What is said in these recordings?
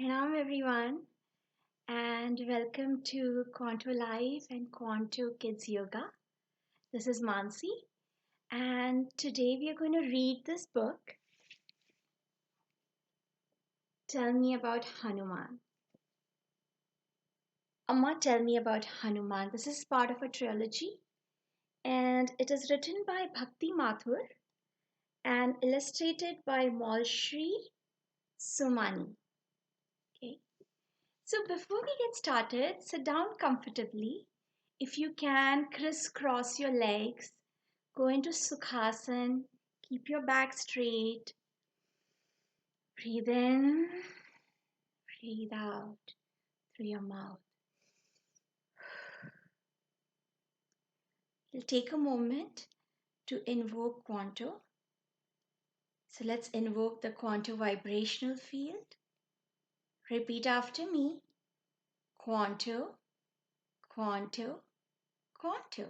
Pranam everyone and welcome to Quanto Life and Quanto Kids Yoga. This is Mansi and today we are going to read this book, Tell Me About Hanuman. Amma, Tell Me About Hanuman. This is part of a trilogy and it is written by Bhakti Mathur and illustrated by Malshri Somani. Okay. So before we get started, sit down comfortably. If you can, crisscross your legs, go into Sukhasana, keep your back straight. Breathe in, breathe out through your mouth. You'll take a moment to invoke Quanto. So let's invoke the Quanto vibrational field. Repeat after me. Quanto, Quanto, Quanto.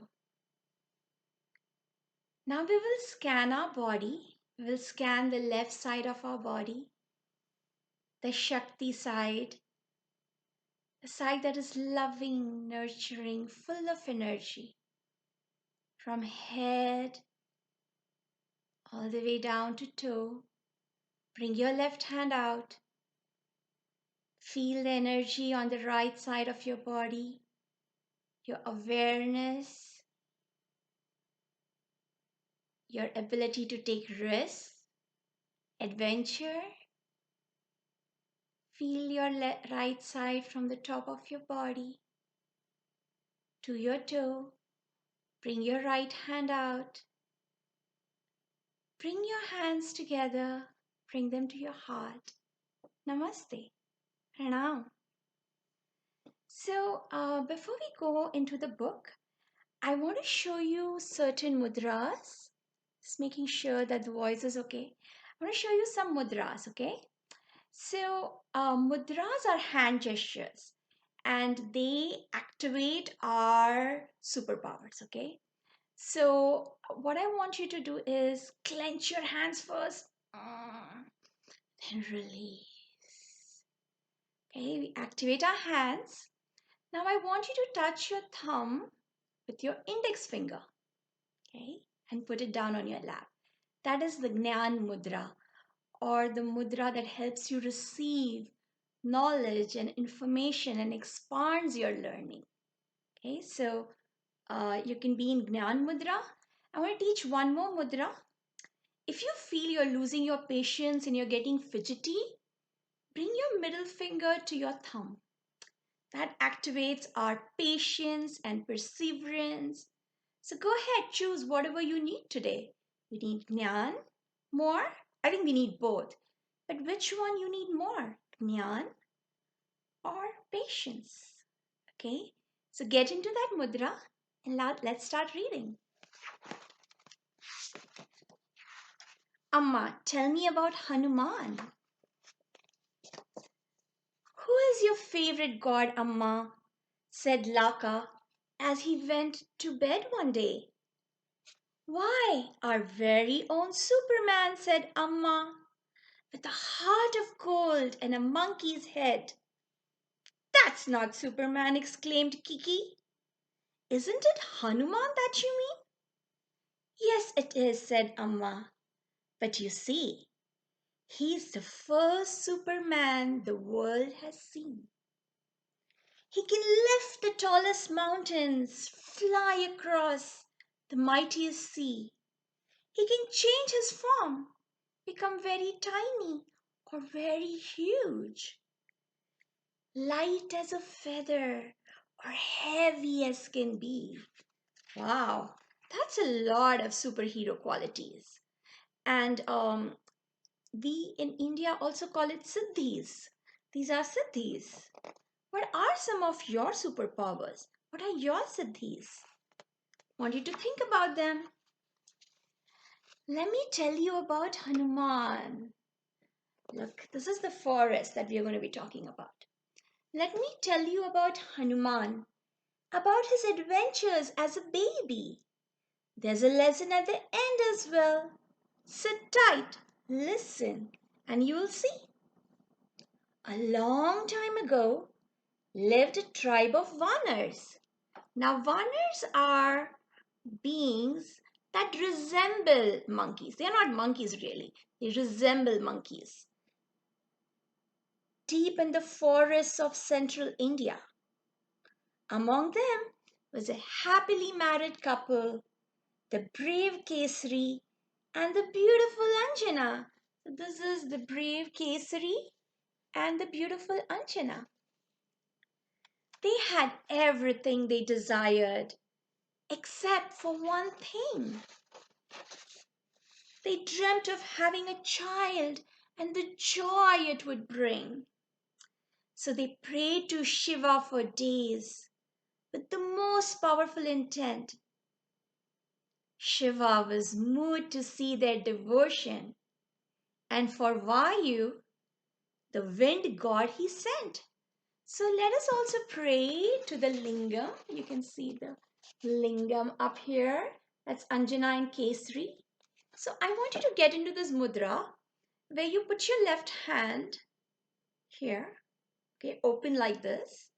Now we will scan our body. We will scan the left side of our body, the Shakti side, the side that is loving, nurturing, full of energy. From head all the way down to toe. Bring your left hand out. Feel the energy on the right side of your body, your awareness, your ability to take risks, adventure. Feel your right side from the top of your body to your toe. Bring your right hand out. Bring your hands together. Bring them to your heart. Namaste. Pranam. So before we go into the book, I want to show you certain mudras. Just making sure that the voice is okay. I want to show you some mudras, okay? So mudras are hand gestures and they activate our superpowers, okay? So what I want you to do is clench your hands first, then release. Okay, we activate our hands. Now I want you to touch your thumb with your index finger, okay, and put it down on your lap. That is the Gnan Mudra, or the mudra that helps you receive knowledge and information and expands your learning. Okay, so you can be in Gnan Mudra. I want to teach one more mudra. If you feel you're losing your patience and you're getting fidgety, bring your middle finger to your thumb. That activates our patience and perseverance. So go ahead, choose whatever you need today. We need Jnana more. I think we need both. But which one you need more? Jnana or patience? Okay, so get into that mudra and let's start reading. Amma, tell me about Hanuman. Who is your favorite god, Amma? Said Laka as he went to bed one day. Why, our very own Superman, said Amma, with a heart of gold and a monkey's head. That's not Superman, exclaimed Kiki. Isn't it Hanuman that you mean? Yes, it is, said Amma. But you see, he's the first Superman the world has seen. He can lift the tallest mountains, fly across the mightiest sea. He can change his form, become very tiny or very huge, light as a feather or heavy as can be. Wow, that's a lot of superhero qualities. And we in India also call it siddhis. These are siddhis. What are some of your superpowers? What are your siddhis? Want you to think about them. Let me tell you about Hanuman. Look, this is the forest that we are going to be talking about. Let me tell you about Hanuman, about his adventures as a baby. There's a lesson at the end as well. Sit tight, listen, and you will see. A long time ago lived a tribe of Vanars. Now, Vanars are beings that resemble monkeys. They are not monkeys really, they resemble monkeys. Deep in the forests of central India, among them was a happily married couple, the brave Kesari and the beautiful Anjana. So this is the brave Kesari and the beautiful Anjana. They had everything they desired except for one thing. They dreamt of having a child and the joy it would bring. So they prayed to Shiva for days with the most powerful intent. Shiva was moved to see their devotion, and for Vayu, the wind god, he sent. So let us also pray to the lingam. You can see the lingam up here. That's Anjana and Kesari. So I want you to get into this mudra where you put your left hand here, okay, open like this,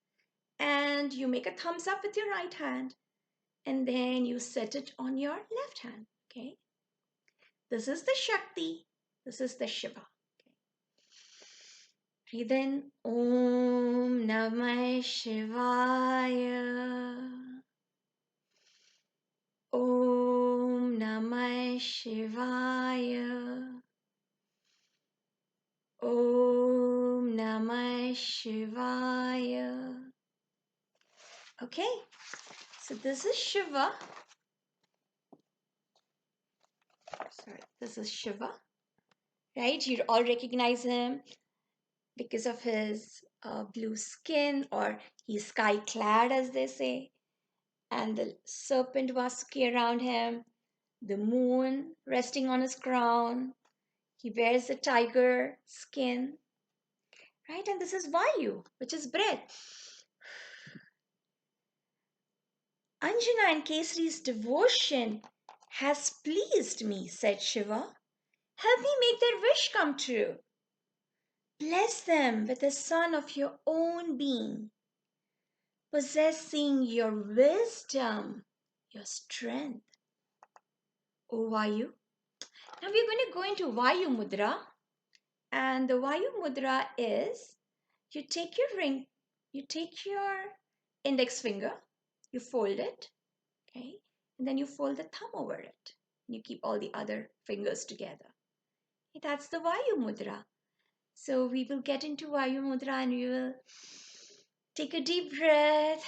and you make a thumbs up with your right hand, and then you set it on your left hand, okay? This is the Shakti, this is the Shiva. Okay. Breathe in, Om Namah Shivaya. Om Namah Shivaya. Om Namah Shivaya. Okay, so this is Shiva. Sorry, this is Shiva, right? You all recognize him because of his blue skin, or he's sky clad, as they say, and the serpent Vasuki around him, the moon resting on his crown. He wears a tiger skin, right? And this is Vayu, which is breath. Anjana and Kesari's devotion has pleased me, said Shiva. Help me make their wish come true. Bless them with a son of your own being, possessing your wisdom, your strength. O Vayu. Now we're going to go into Vayu Mudra. And the Vayu Mudra is, you take your index finger, you fold it, okay? And then you fold the thumb over it. You keep all the other fingers together. Okay, that's the Vayu Mudra. So we will get into Vayu Mudra and we will take a deep breath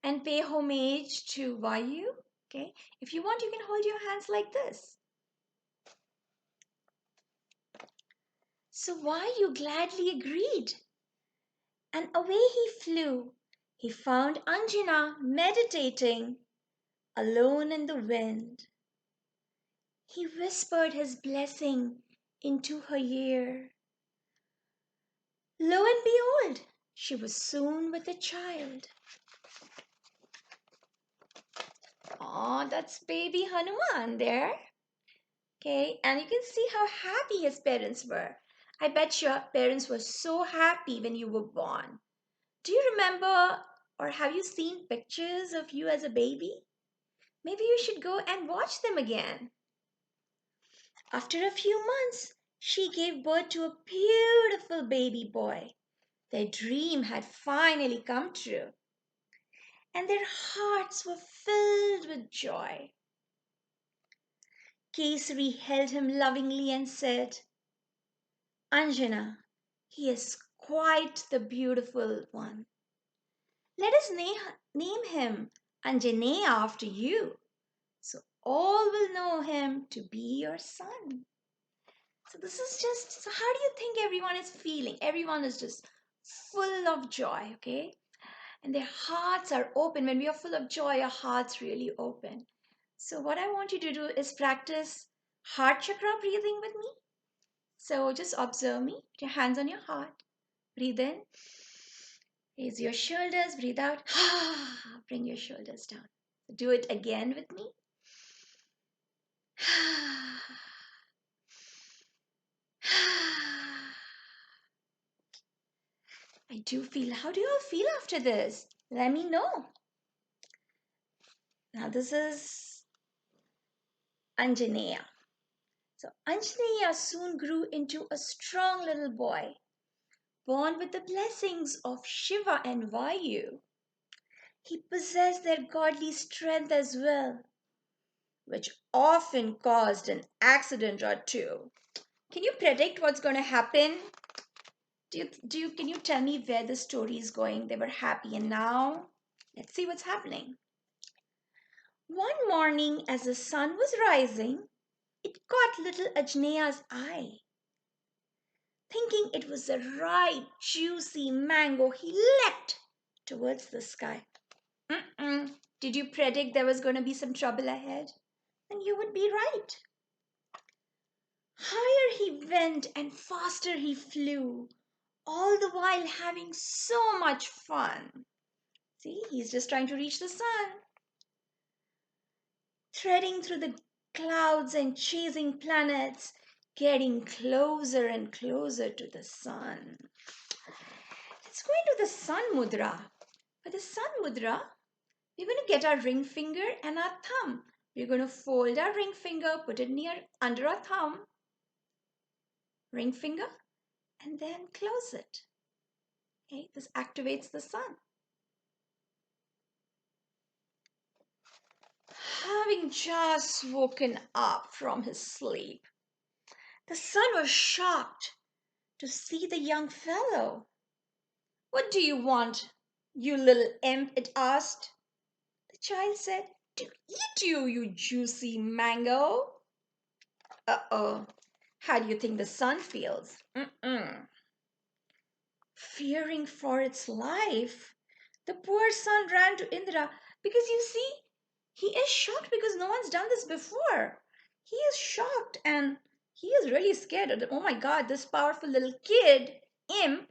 and pay homage to Vayu. Okay, if you want, you can hold your hands like this. So Vayu gladly agreed, and away he flew. He found Anjana meditating alone in the wind. He whispered his blessing into her ear. Lo and behold, she was soon with a child. Oh, that's baby Hanuman there. Okay, and you can see how happy his parents were. I bet your parents were so happy when you were born. Do you remember or have you seen pictures of you as a baby? Maybe you should go and watch them again. After a few months, she gave birth to a beautiful baby boy. Their dream had finally come true, and their hearts were filled with joy. Kesari held him lovingly and said, Anjana, he is quite the beautiful one. Let us name him Anjaneya after you, so all will know him to be your son. So this is just, so how do you think everyone is feeling? Everyone is just full of joy, okay? And their hearts are open. When we are full of joy, our hearts really open. So what I want you to do is practice heart chakra breathing with me. So just observe me. Put your hands on your heart. Breathe in. Raise your shoulders. Breathe out. Bring your shoulders down. Do it again with me. I do feel. How do you all feel after this? Let me know. Now this is Anjaneya. So Anjaneya soon grew into a strong little boy, born with the blessings of Shiva and Vayu. He possessed their godly strength as well, which often caused an accident or two. Can you predict what's going to happen? Can you tell me where the story is going? They were happy and now let's see what's happening. One morning as the sun was rising, it caught little Ajnaya's eye. Thinking it was the right juicy mango, he leapt towards the sky. Did you predict there was going to be some trouble ahead? Then you would be right. Higher he went and faster he flew, all the while having so much fun. See, he's just trying to reach the sun. Threading through the clouds and chasing planets, getting closer and closer to the sun. Let's go into the sun mudra. For the sun mudra, we're going to get our ring finger and our thumb. We're going to fold our ring finger, put it under our thumb, ring finger, and then close it. Okay, this activates the sun. Having just woken up from his sleep, the sun was shocked to see the young fellow. "What do you want, you little imp?" it asked. The child said, "To eat you, you juicy mango." Uh-oh. How do you think the sun feels? Fearing for its life, the poor son ran to Indra because you see, he is shocked because no one's done this before. He is shocked and he is really scared. Oh my God, this powerful little kid, imp,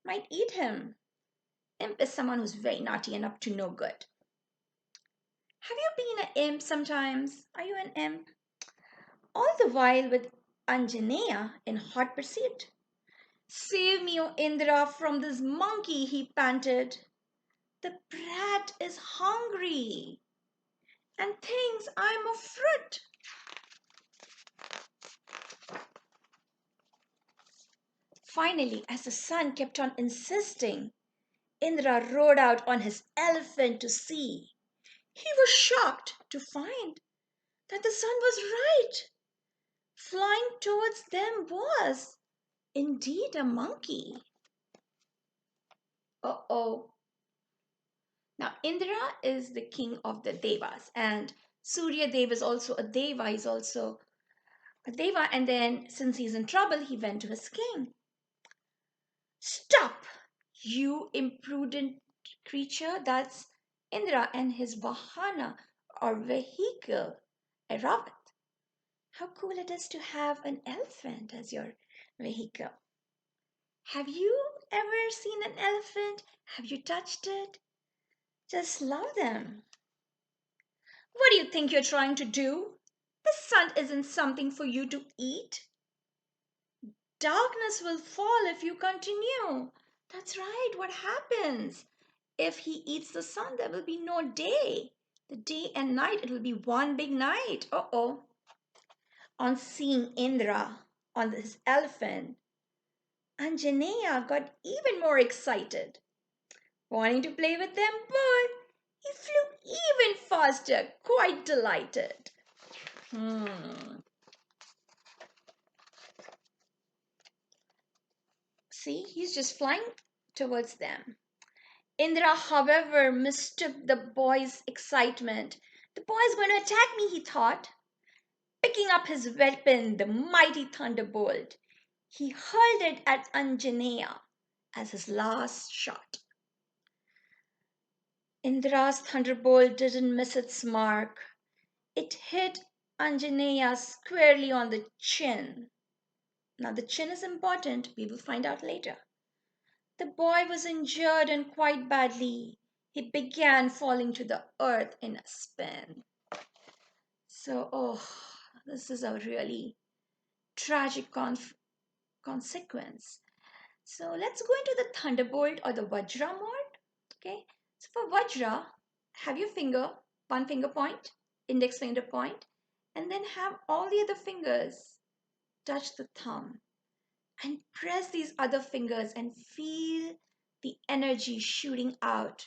might eat him. Imp is someone who's very naughty and up to no good. Have you been an imp sometimes? Are you an imp? All the while with Anjaneya in hot pursuit. "Save me, O Indra, from this monkey," he panted. "The brat is hungry and thinks I'm a fruit." Finally, as the son kept on insisting, Indra rode out on his elephant to see. He was shocked to find that the son was right. Flying towards them was indeed a monkey. Uh-oh. Now, Indra is the king of the Devas, and Surya Dev is also a Deva. He's also a Deva, and then since he's in trouble, he went to his king. "Stop, you imprudent creature." That's Indra and his Vahana or vehicle, Aravat. How cool it is to have an elephant as your vehicle. Have you ever seen an elephant? Have you touched it? Just love them. What do you think you're trying to do? The sun isn't something for you to eat. Darkness will fall if you continue. That's right, what happens? If he eats the sun, there will be no day. The day and night, it will be one big night. Uh-oh. On seeing Indra on his elephant, Anjaneya got even more excited. Wanting to play with them both, he flew even faster, quite delighted. See, he's just flying towards them. Indra, however, mistook the boy's excitement. The boy is going to attack me, he thought. Picking up his weapon, the mighty thunderbolt, he hurled it at Anjaneya as his last shot. Indra's thunderbolt didn't miss its mark. It hit Anjaneya squarely on the chin. Now, the chin is important. We will find out later. The boy was injured and quite badly. He began falling to the earth in a spin. So, this is a really tragic consequence. So let's go into the thunderbolt or the Vajra mode. Okay. So for Vajra, have your one finger point, index finger point, and then have all the other fingers touch the thumb and press these other fingers and feel the energy shooting out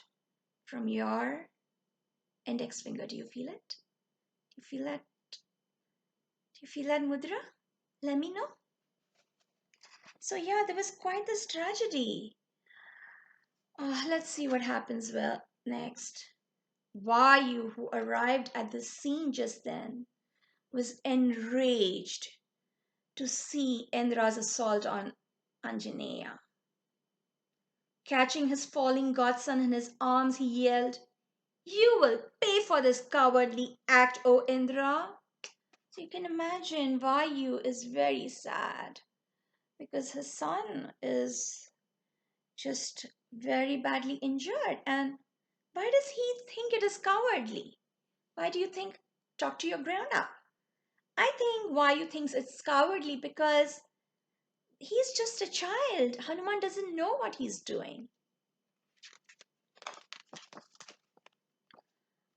from your index finger. Do you feel it? Do you feel that? Do you feel that mudra? Let me know. So yeah, there was quite this tragedy. Let's see what happens well next. Vayu, who arrived at the scene just then, was enraged to see Indra's assault on Anjaneya. Catching his falling godson in his arms, he yelled, "You will pay for this cowardly act, O Indra!" So you can imagine Vayu is very sad because his son is just very badly injured. And why does he think it is cowardly? Why do you think? Talk to your grown up. I think Vayu thinks it's cowardly because he's just a child. Hanuman doesn't know what he's doing.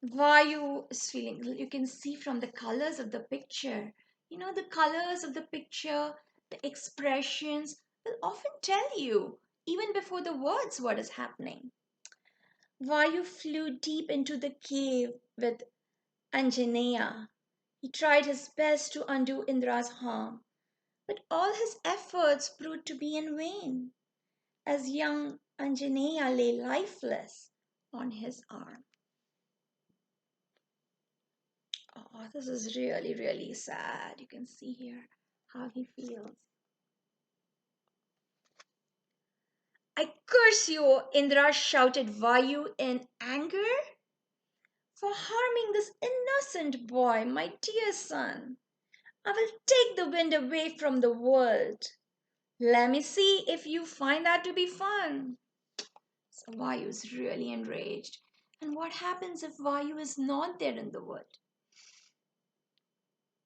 Vayu is feeling, you can see from the colors of the picture. You know, the colors of the picture, the expressions will often tell you, even before the words, what is happening. Vayu flew deep into the cave with Anjaneya. He tried his best to undo Indra's harm, but all his efforts proved to be in vain, as young Anjaneya lay lifeless on his arm. Oh, this is really, really sad. You can see here how he feels. "I curse you," Indra shouted Vayu in anger, "for harming this innocent boy, my dear son. I will take the wind away from the world. Let me see if you find that to be fun." So Vayu is really enraged. And what happens if Vayu is not there in the wood?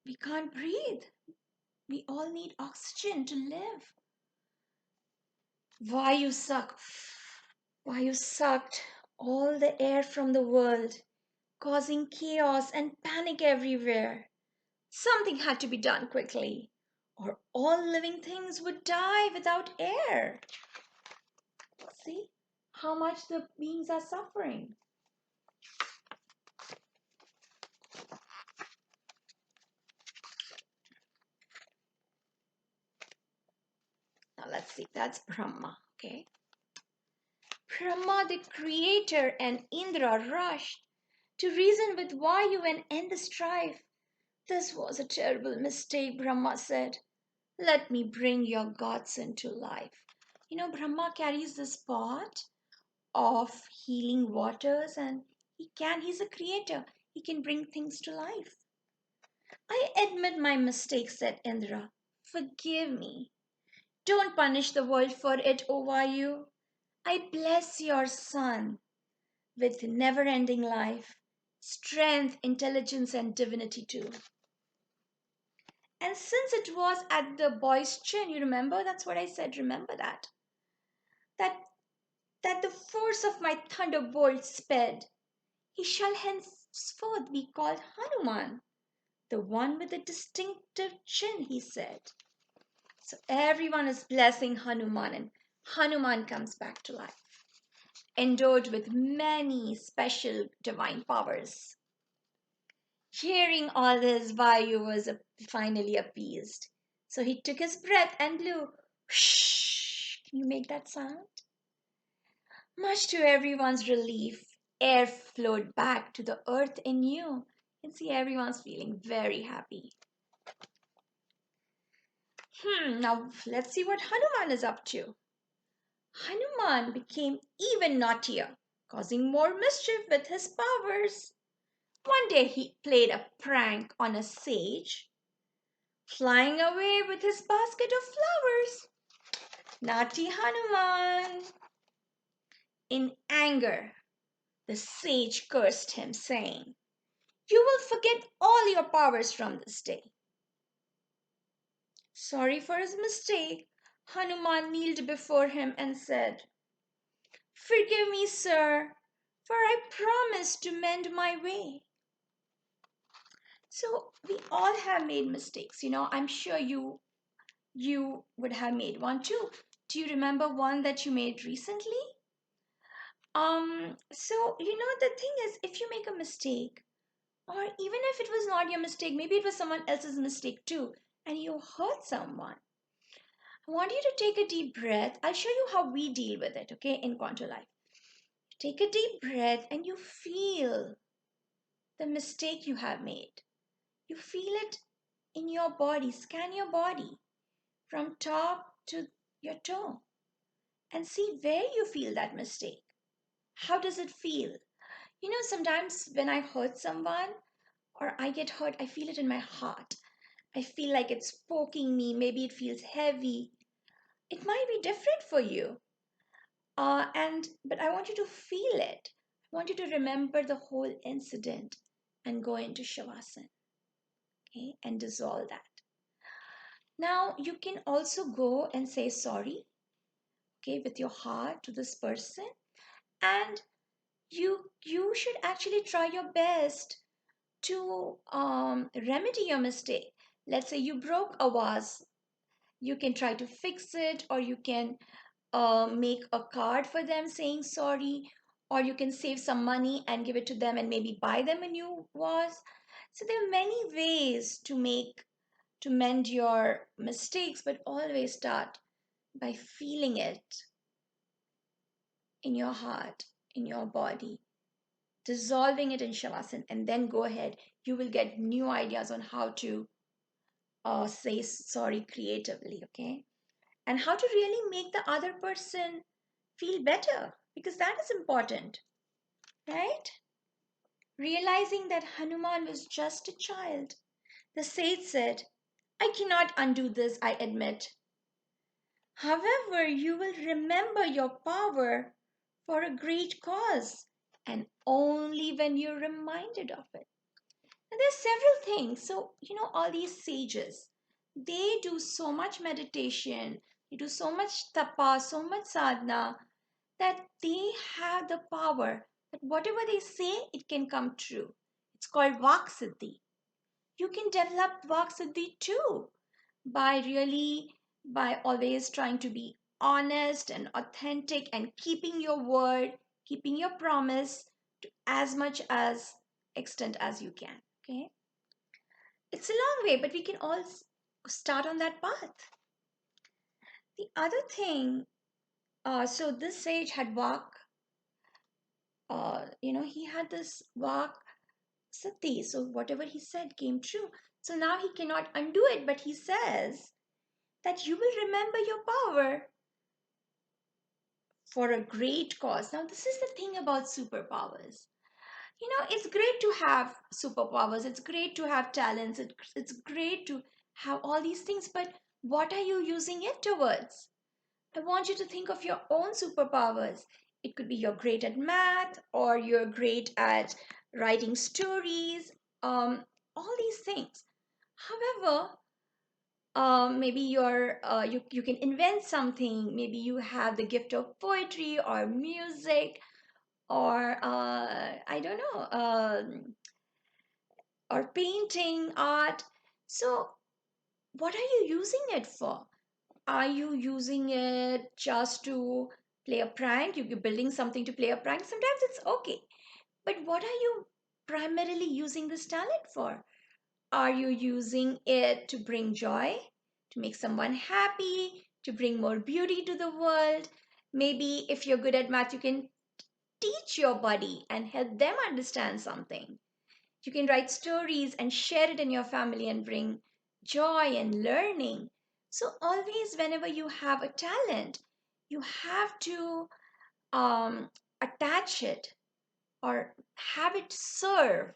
We can't breathe. We all need oxygen to live. Vayu sucked. Vayu sucked all the air from the world, causing chaos and panic everywhere. Something had to be done quickly, or all living things would die without air. See how much the beings are suffering. Now let's see, that's Brahma, okay? Brahma, the creator, and Indra rushed to reason with Vayu and end the strife. "This was a terrible mistake," Brahma said. "Let me bring your gods into life." You know, Brahma carries this pot of healing waters, and he's a creator. He can bring things to life. "I admit my mistake," said Indra. "Forgive me. Don't punish the world for it, O Vayu. I bless your son with never-ending life, strength, intelligence, and divinity too." And since it was at the boy's chin, you remember? That's what I said. Remember that. That that the force of my thunderbolt sped. He shall henceforth be called Hanuman, the one with the distinctive chin, he said. So everyone is blessing Hanuman, and Hanuman comes back to life, endowed with many special divine powers. Hearing all this, Vayu was finally appeased. So he took his breath and blew. Whoosh! Can you make that sound? Much to everyone's relief, air flowed back to the earth anew. You can see everyone's feeling very happy. Now let's see what Hanuman is up to. Hanuman became even naughtier, causing more mischief with his powers. One day he played a prank on a sage, flying away with his basket of flowers. Naughty Hanuman! In anger, the sage cursed him, saying, "You will forget all your powers from this day." Sorry for his mistake, Hanuman kneeled before him and said, "Forgive me, sir, for I promised to mend my way." So we all have made mistakes. I'm sure you would have made one too. Do you remember one that you made recently? So the thing is, if you make a mistake, or even if it was not your mistake, maybe it was someone else's mistake too, and you hurt someone, I want you to take a deep breath. I'll show you how we deal with it, okay, in Quanto Life. Take a deep breath and you feel the mistake you have made. You feel it in your body. Scan your body from top to your toe and see where you feel that mistake. How does it feel? Sometimes when I hurt someone or I get hurt, I feel it in my heart. I feel like it's poking me. Maybe it feels heavy. It might be different for you. But I want you to feel it. I want you to remember the whole incident and go into Shavasana, okay, and dissolve that. Now you can also go and say sorry, okay, with your heart to this person, and you should actually try your best to remedy your mistake. Let's say you broke a vase, you can try to fix it, or you can make a card for them saying sorry, or you can save some money and give it to them and maybe buy them a new vase. So there are many ways to mend your mistakes, but always start by feeling it in your heart, in your body, dissolving it in Shavasana, and then go ahead. You will get new ideas on how to say sorry creatively, okay? And how to really make the other person feel better, because that is important, right? Realizing that Hanuman was just a child, the sage said, "I cannot undo this, I admit. However, you will remember your power for a great cause, and only when you're reminded of it." And there's several things. So, all these sages, they do so much meditation, they do so much tapa, so much sadhana, that they have the power that whatever they say, it can come true. It's called Vak Siddhi. You can develop Vak Siddhi too by always trying to be honest and authentic and keeping your word, keeping your promise to as much as extent as you can. Okay, it's a long way, but we can all start on that path. The other thing, so this sage had he had this Vak Sati. So whatever he said came true. So now he cannot undo it, but he says that you will remember your power for a great cause. Now, this is the thing about superpowers. It's great to have superpowers, it's great to have talents, it's great to have all these things, but what are you using it towards? I want you to think of your own superpowers. It could be you're great at math, or you're great at writing stories, all these things. However, maybe you can invent something. Maybe you have the gift of poetry or music, or I don't know, or painting, art. So, what are you using it for? Are you using it just to play a prank? You're building something to play a prank. Sometimes it's okay. But what are you primarily using this talent for? Are you using it to bring joy, to make someone happy, to bring more beauty to the world? Maybe if you're good at math, you can teach your buddy and help them understand something. You can write stories and share it in your family and bring joy and learning. So, always, whenever you have a talent, you have to attach it or have it serve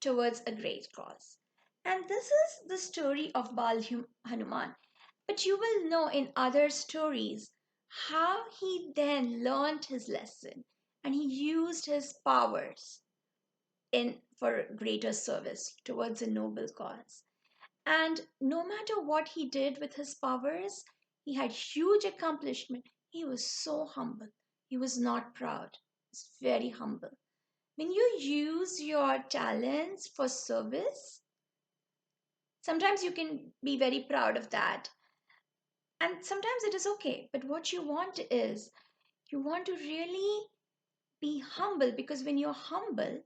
towards a great cause. And this is the story of Hanuman. But you will know in other stories how he then learned his lesson and he used his powers in for greater service towards a noble cause. And no matter what he did with his powers, He had huge accomplishment. He was so humble. He was not proud. He's very humble. When you use your talents for service, sometimes you can be very proud of that. And sometimes it is okay. But what you want is, you want to really be humble, because when you're humble,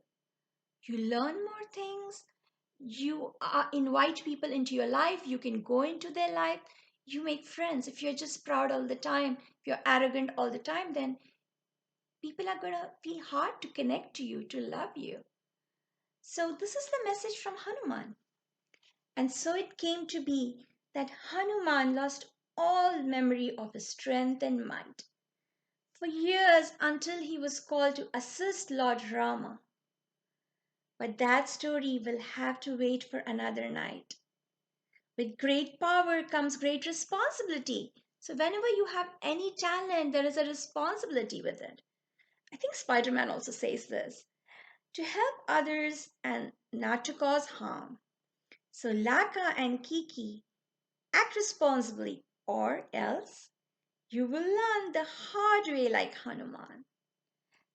you learn more things. You invite people into your life. You can go into their life. You make friends. If you're just proud all the time, if you're arrogant all the time, then people are going to feel hard to connect to you, to love you. So, this is the message from Hanuman. And so it came to be that Hanuman lost all memory of his strength and might for years, until he was called to assist Lord Rama. But that story will have to wait for another night. With great power comes great responsibility. So, whenever you have any talent, there is a responsibility with it. I think Spider Man also says this, to help others and not to cause harm. So, Laka and Kiki, act responsibly, or else you will learn the hard way like Hanuman.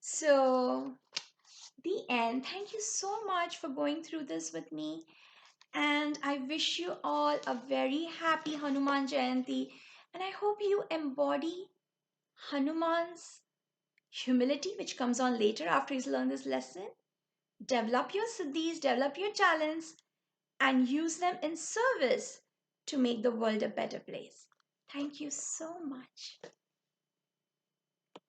So, the end. Thank you so much for going through this with me. And I wish you all a very happy Hanuman Jayanti. And I hope you embody Hanuman's humility, which comes on later after he's learned this lesson. Develop your siddhis, develop your talents, and use them in service to make the world a better place. Thank you so much.